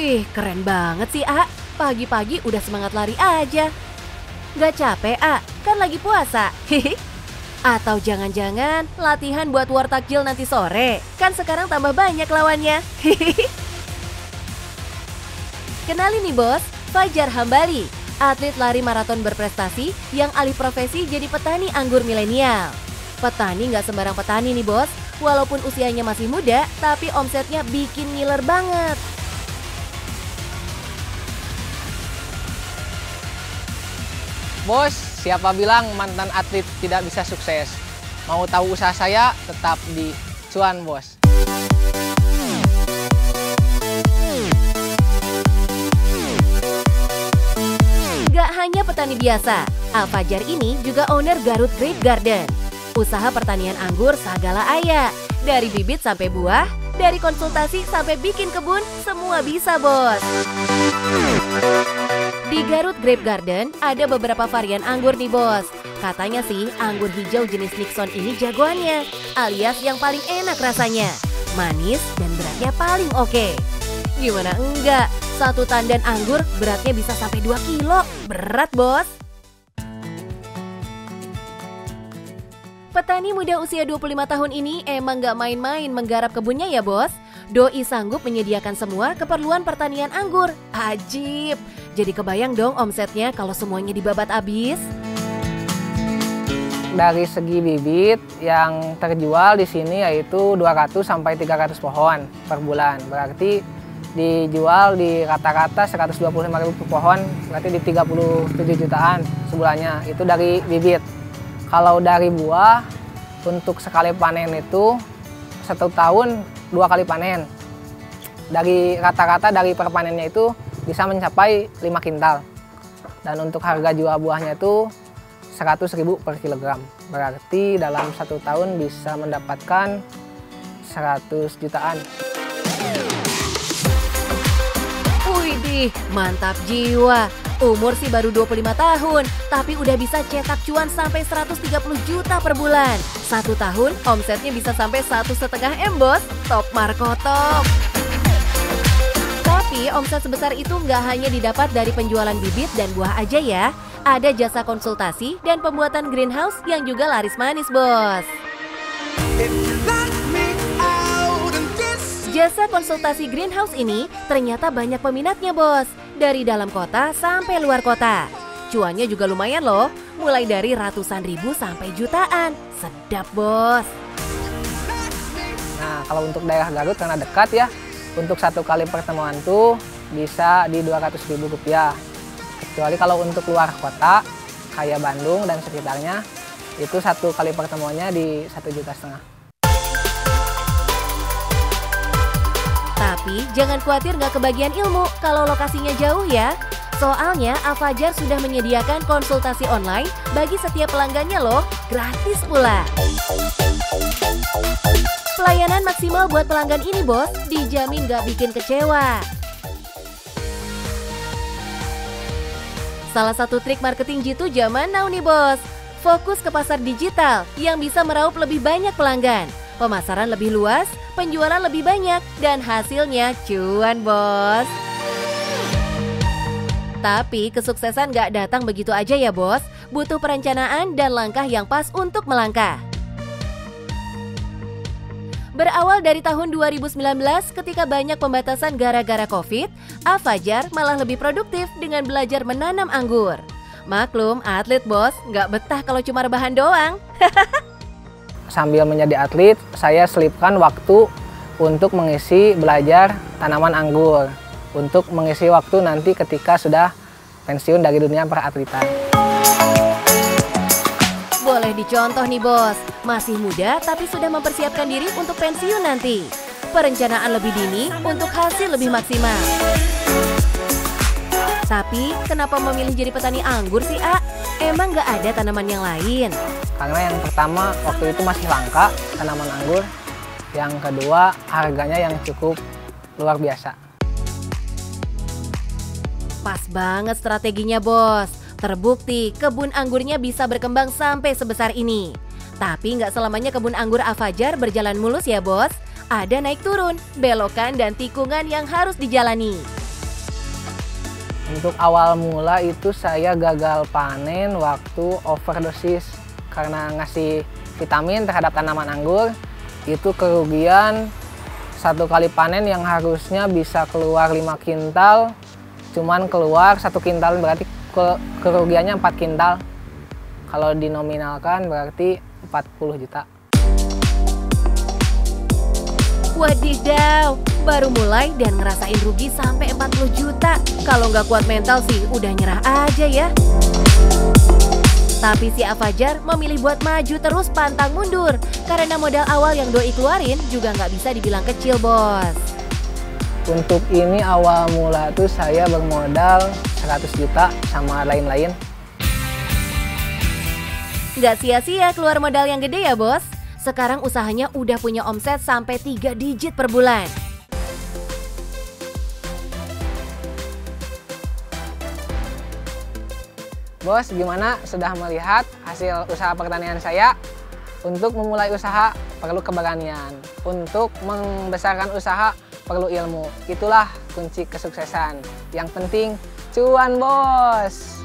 Wih, keren banget sih, A. Pagi-pagi udah semangat lari aja. Gak capek, A? Kan lagi puasa. Hihi. Atau jangan-jangan latihan buat war takjil nanti sore? Kan sekarang tambah banyak lawannya. Hihi. Kenalin nih bos, Fajar Hambali, atlet lari maraton berprestasi yang alih profesi jadi petani anggur milenial. Petani nggak sembarang petani nih bos, walaupun usianya masih muda, tapi omsetnya bikin ngiler banget. Bos, siapa bilang mantan atlet tidak bisa sukses? Mau tahu usaha saya? Tetap di Cuan, Bos. Gak hanya petani biasa, Fajar ini juga owner Garut Grape Garden. Usaha pertanian anggur segala aya, dari bibit sampai buah, dari konsultasi sampai bikin kebun, semua bisa bos. Di Garut Grape Garden ada beberapa varian anggur nih bos. Katanya sih anggur hijau jenis Nixon ini jagoannya, alias yang paling enak rasanya. Manis dan beratnya paling oke. Gimana enggak? Satu tandan anggur beratnya bisa sampai 2 kilo. Berat bos. Petani muda usia 25 tahun ini emang gak main-main menggarap kebunnya ya bos. Doi sanggup menyediakan semua keperluan pertanian anggur. Ajib. Jadi kebayang dong omsetnya kalau semuanya dibabat habis. Dari segi bibit yang terjual di sini yaitu 200 sampai 300 pohon per bulan. Berarti dijual di rata-rata 125.000 per pohon, berarti di 37 jutaan sebulannya. Itu dari bibit. Kalau dari buah, untuk sekali panen itu 1 tahun 2 kali panen. Dari rata-rata dari per panennya itu bisa mencapai 5 kintal. Dan untuk harga jual buahnya itu 100.000 per kilogram. Berarti dalam 1 tahun bisa mendapatkan 100 jutaan. Widih, mantap jiwa. Umur sih baru 25 tahun, tapi udah bisa cetak cuan sampai 130 juta per bulan. 1 tahun omsetnya bisa sampai 1,5 M bos. Top Marco top. Tapi omset sebesar itu nggak hanya didapat dari penjualan bibit dan buah aja ya. Ada jasa konsultasi dan pembuatan greenhouse yang juga laris manis bos. Jasa konsultasi greenhouse ini ternyata banyak peminatnya bos. Dari dalam kota sampai luar kota. Cuannya juga lumayan loh, mulai dari ratusan ribu sampai jutaan. Sedap bos. Nah kalau untuk daerah Garut karena dekat ya, untuk 1 kali pertemuan tuh bisa di 200.000 rupiah. Kecuali kalau untuk luar kota, kayak Bandung dan sekitarnya, itu 1 kali pertemuannya di 1,5 juta. Tapi jangan khawatir nggak kebagian ilmu kalau lokasinya jauh ya. Soalnya Fajar sudah menyediakan konsultasi online bagi setiap pelanggannya loh, gratis pula. Pelayanan maksimal buat pelanggan ini bos, dijamin nggak bikin kecewa. Salah satu trik marketing jitu zaman now nih bos, fokus ke pasar digital yang bisa meraup lebih banyak pelanggan. Pemasaran lebih luas, penjualan lebih banyak, dan hasilnya cuan bos. Tapi kesuksesan gak datang begitu aja ya bos, butuh perencanaan dan langkah yang pas untuk melangkah. Berawal dari tahun 2019 ketika banyak pembatasan gara-gara Covid, Fajar malah lebih produktif dengan belajar menanam anggur. Maklum atlet bos, gak betah kalau cuma rebahan doang. Sambil menjadi atlet, saya selipkan waktu untuk mengisi belajar tanaman anggur. Untuk mengisi waktu nanti ketika sudah pensiun dari dunia peratletan. Boleh dicontoh nih bos, masih muda tapi sudah mempersiapkan diri untuk pensiun nanti. Perencanaan lebih dini untuk hasil lebih maksimal. Tapi kenapa memilih jadi petani anggur sih A? Emang gak ada tanaman yang lain? Karena yang pertama waktu itu masih langka tanaman anggur. Yang kedua harganya yang cukup luar biasa. Pas banget strateginya bos. Terbukti kebun anggurnya bisa berkembang sampai sebesar ini. Tapi nggak selamanya kebun anggur Fajar berjalan mulus ya bos. Ada naik turun, belokan dan tikungan yang harus dijalani. Untuk awal mula itu saya gagal panen waktu overdosis karena ngasih vitamin terhadap tanaman anggur. Itu kerugian satu kali panen yang harusnya bisa keluar 5 kintal, cuman keluar 1 kintal, berarti kerugiannya 4 kintal. Kalau dinominalkan berarti 40 juta. Wadidaw, baru mulai dan ngerasain rugi sampai 40 juta. Kalau nggak kuat mental sih udah nyerah aja ya. Tapi si Afajar memilih buat maju terus pantang mundur karena modal awal yang doi keluarin juga nggak bisa dibilang kecil, bos. Untuk ini awal mula tuh saya bermodal 100 juta sama lain-lain. Nggak sia-sia keluar modal yang gede ya, bos. Sekarang usahanya udah punya omset sampai 3 digit per bulan. Bos, gimana? Sudah melihat hasil usaha pertanian saya? Untuk memulai usaha perlu keberanian. Untuk membesarkan usaha perlu ilmu. Itulah kunci kesuksesan. Yang penting cuan, bos.